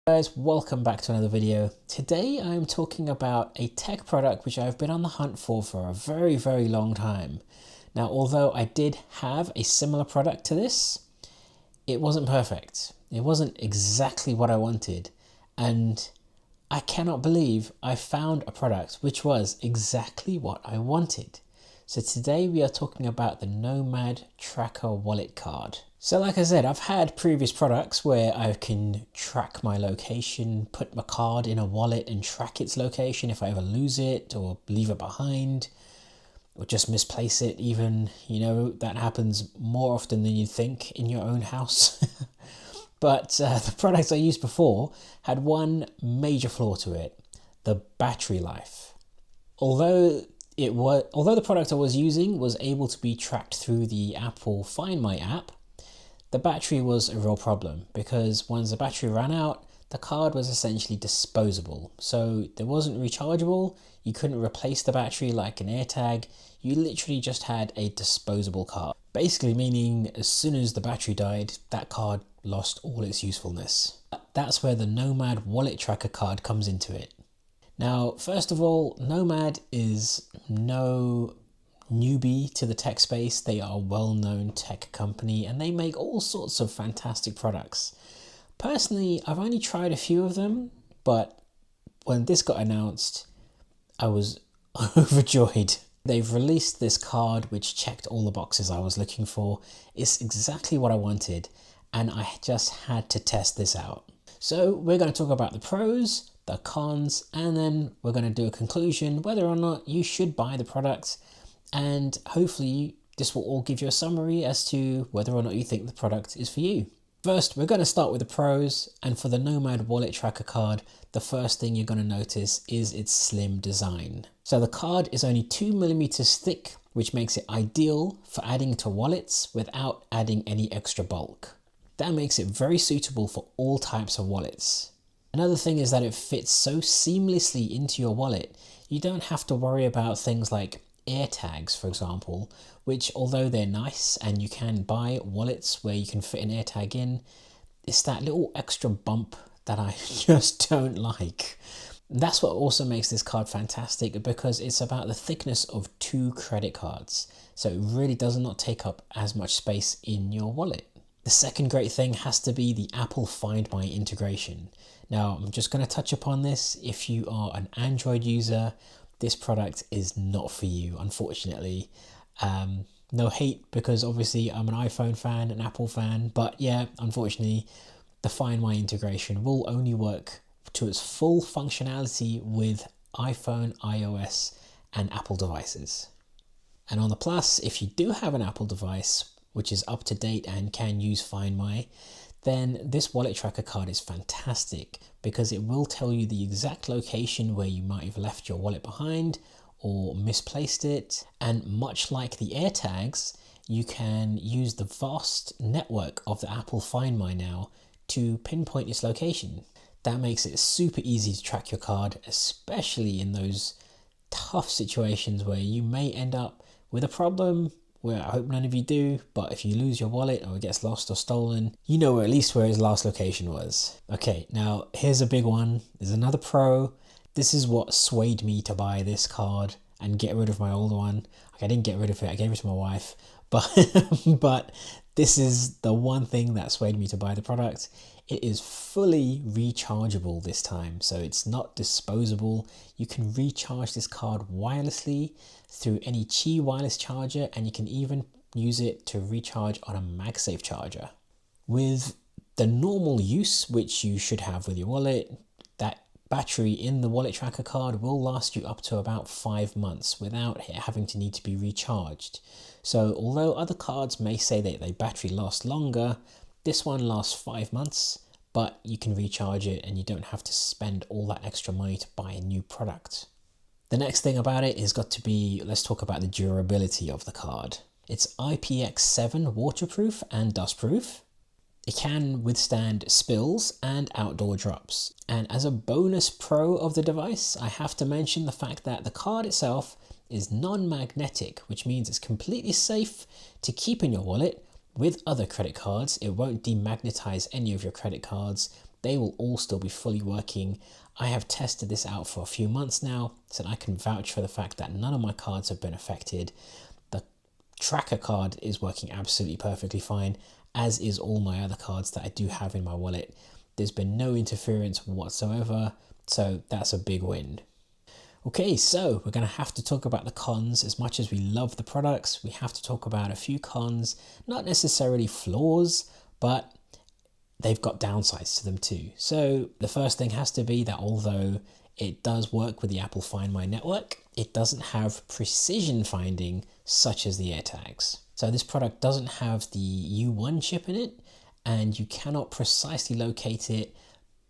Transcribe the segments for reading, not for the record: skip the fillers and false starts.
Guys, welcome back to another video. Today I'm talking about a tech product which I've been on the hunt for a very long time. Now, although I did have a similar product to this, it wasn't perfect. It wasn't exactly what I wanted, and I cannot believe I found a product which was exactly what I wanted. So today we are talking about the Nomad Tracker wallet card. So like I said, I've had previous products where I can track my location, put my card in a wallet and track its location if I ever lose it or leave it behind or just misplace it even. You know, that happens more often than you'd think in your own house. But the products I used before had one major flaw to it: the battery life. Although the product I was using was able to be tracked through the Apple Find My app, the battery was a real problem because once the battery ran out, the card was essentially disposable. So it wasn't rechargeable, you couldn't replace the battery like an AirTag, you literally just had a disposable card. Basically meaning as soon as the battery died, that card lost all its usefulness. That's where the Nomad Wallet Tracker card comes into it. Now, first of all, Nomad is no newbie to the tech space. They are a well-known tech company and they make all sorts of fantastic products. Personally, I've only tried a few of them, but when this got announced, I was overjoyed. They've released this card which checked all the boxes I was looking for. It's exactly what I wanted, and I just had to test this out. So we're going to talk about the pros, the cons, and then we're going to do a conclusion whether or not you should buy the product, and hopefully this will all give you a summary as to whether or not you think the product is for you. First, we're going to start with the pros, and for the Nomad Wallet Tracker card, the first thing you're going to notice is its slim design. So the card is only 2mm thick, which makes it ideal for adding to wallets without adding any extra bulk. That makes it very suitable for all types of wallets. Another thing is that it fits so seamlessly into your wallet, you don't have to worry about things like AirTags, for example, which although they're nice and you can buy wallets where you can fit an AirTag in, it's that little extra bump that I just don't like. That's what also makes this card fantastic, because it's about the thickness of 2 credit cards. So it really does not take up as much space in your wallet. The second great thing has to be the Apple Find My integration. Now, I'm just going to touch upon this. If you are an Android user, this product is not for you, unfortunately. No hate, because obviously I'm an iPhone fan, an Apple fan, but yeah, unfortunately, the Find My integration will only work to its full functionality with iPhone, iOS, and Apple devices. And on the plus, if you do have an Apple device, which is up to date and can use Find My, then this wallet tracker card is fantastic because it will tell you the exact location where you might have left your wallet behind or misplaced it. And much like the AirTags, you can use the vast network of the Apple Find My now to pinpoint its location. That makes it super easy to track your card, especially in those tough situations where you may end up with a problem, where I hope none of you do, but if you lose your wallet or it gets lost or stolen, you know at least where his last location was. Okay, now here's a big one. There's another pro. This is what swayed me to buy this card and get rid of my old one. Like, I didn't get rid of it, I gave it to my wife, but but this is the one thing that swayed me to buy the product. It is fully rechargeable this time, so it's not disposable. You can recharge this card wirelessly through any Qi wireless charger, and you can even use it to recharge on a MagSafe charger. With the normal use, which you should have with your wallet, that battery in the wallet tracker card will last you up to about 5 months without it having to need to be recharged. So although other cards may say that their battery lasts longer, this one lasts 5 months, but you can recharge it and you don't have to spend all that extra money to buy a new product. The next thing about it is got to be, let's talk about the durability of the card. It's IPX7 waterproof and dustproof. It can withstand spills and outdoor drops. And as a bonus pro of the device, I have to mention the fact that the card itself is non-magnetic, which means it's completely safe to keep in your wallet. With other credit cards, it won't demagnetize any of your credit cards. they will all still be fully working. I have tested this out for a few months now, so I can vouch for the fact that none of my cards have been affected. The tracker card is working absolutely perfectly fine, as is all my other cards that I do have in my wallet. There's been no interference whatsoever, so that's a big win. Okay, so we're going to have to talk about the cons. As much as we love the products, we have to talk about a few cons, not necessarily flaws, but they've got downsides to them too. So the first thing has to be that although it does work with the Apple Find My network, it doesn't have precision finding such as the AirTags. So this product doesn't have the U1 chip in it, and you cannot precisely locate it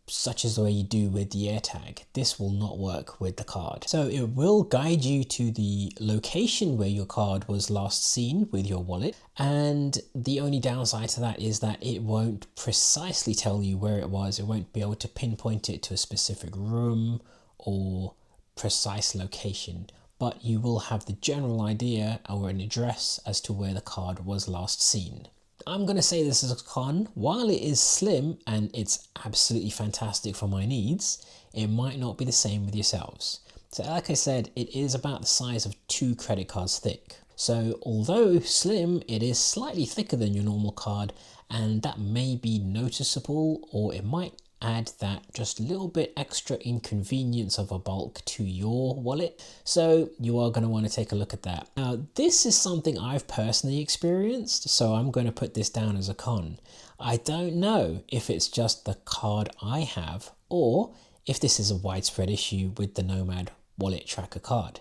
such as the way you do with the AirTag. This will not work with the card. So it will guide you to the location where your card was last seen with your wallet. And the only downside to that is that it won't precisely tell you where it was. It won't be able to pinpoint it to a specific room or precise location, but you will have the general idea or an address as to where the card was last seen. I'm going to say this is a con. While it is slim and it's absolutely fantastic for my needs, it might not be the same with yourselves. So like I said, it is about the size of 2 credit cards thick. So although slim, it is slightly thicker than your normal card, and that may be noticeable, or it might add that just little bit extra inconvenience of a bulk to your wallet. So you are going to want to take a look at that. Now, this is something I've personally experienced, so I'm going to put this down as a con. I don't know if it's just the card I have or if this is a widespread issue with the Nomad Wallet Tracker card,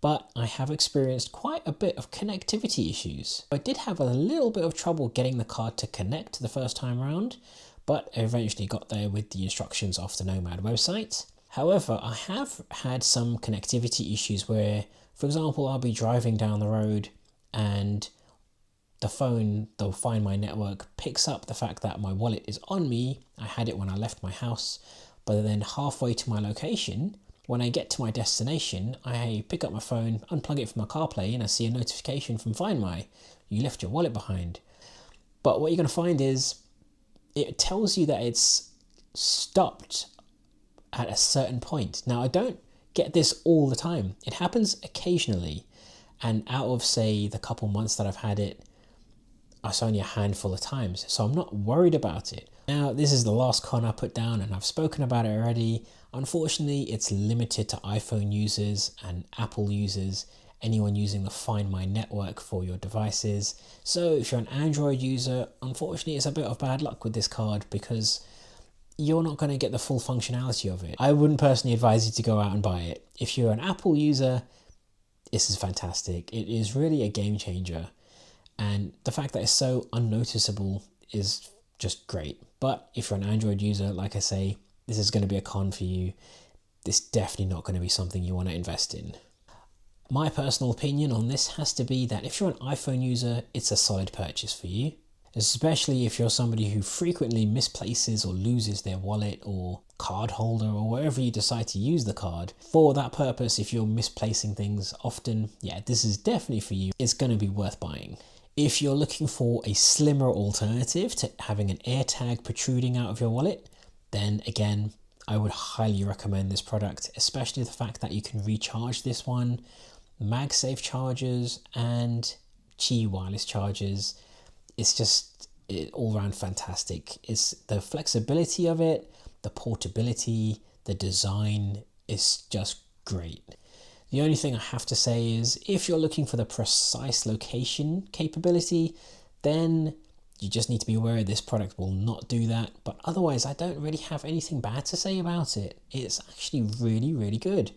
but I have experienced quite a bit of connectivity issues. I did have a little bit of trouble getting the card to connect the first time around, but I eventually got there with the instructions off the Nomad website. However, I have had some connectivity issues where, for example, I'll be driving down the road and the phone, the Find My network, picks up the fact that my wallet is on me. I had it when I left my house, but then halfway to my location, when I get to my destination, I pick up my phone, unplug it from my CarPlay, and I see a notification from Find My. You left your wallet behind. But what you're going to find is it tells you that it's stopped at a certain point. Now, I don't get this all the time. It happens occasionally. And out of, say, the couple months that I've had it, it's only a handful of times. So I'm not worried about it. Now, this is the last con I put down, and I've spoken about it already. Unfortunately, it's limited to iPhone users and Apple users, anyone using the Find My network for your devices. So if you're an Android user, unfortunately, it's a bit of bad luck with this card because you're not going to get the full functionality of it. I wouldn't personally advise you to go out and buy it. If you're an Apple user, this is fantastic. It is really a game changer. And the fact that it's so unnoticeable is just great. But if you're an Android user, like I say, this is going to be a con for you. This is definitely not going to be something you want to invest in. My personal opinion on this has to be that if you're an iPhone user, it's a solid purchase for you, especially if you're somebody who frequently misplaces or loses their wallet or card holder or wherever you decide to use the card. For that purpose, if you're misplacing things often, yeah, this is definitely for you. It's going to be worth buying. If you're looking for a slimmer alternative to having an AirTag protruding out of your wallet, then again, I would highly recommend this product, especially the fact that you can recharge this one, MagSafe chargers and DJI Wireless chargers. It's just all around fantastic. It's the flexibility of it, the portability, the design is just great. The only thing I have to say is if you're looking for the precise location capability, then you just need to be aware this product will not do that. But otherwise, I don't really have anything bad to say about it. It's actually really, really good.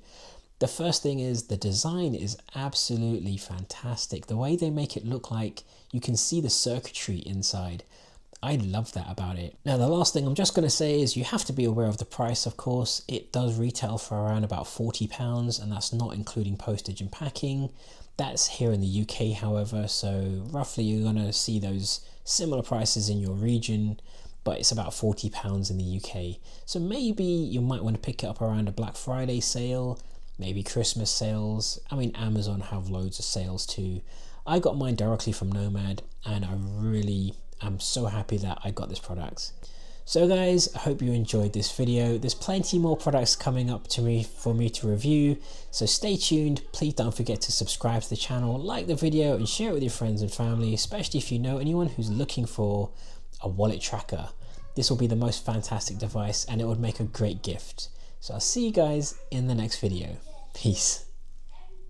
The first thing is the design is absolutely fantastic. The way they make it look like you can see the circuitry inside. I love that about it. Now, the last thing I'm just going to say is you have to be aware of the price, of course. It does retail for around about £40, and that's not including postage and packing. That's here in the UK, however, so roughly you're going to see those similar prices in your region, but it's about £40 in the UK. So maybe you might want to pick it up around a Black Friday sale, maybe Christmas sales. I mean, Amazon have loads of sales too. I got mine directly from Nomad, and I'm so happy that I got this product. So guys, I hope you enjoyed this video. There's plenty more products coming up for me to review, so stay tuned. Please don't forget to subscribe to the channel, like the video and share it with your friends and family, especially if you know anyone who's looking for a wallet tracker. This will be the most fantastic device and it would make a great gift. So I'll see you guys in the next video. Peace.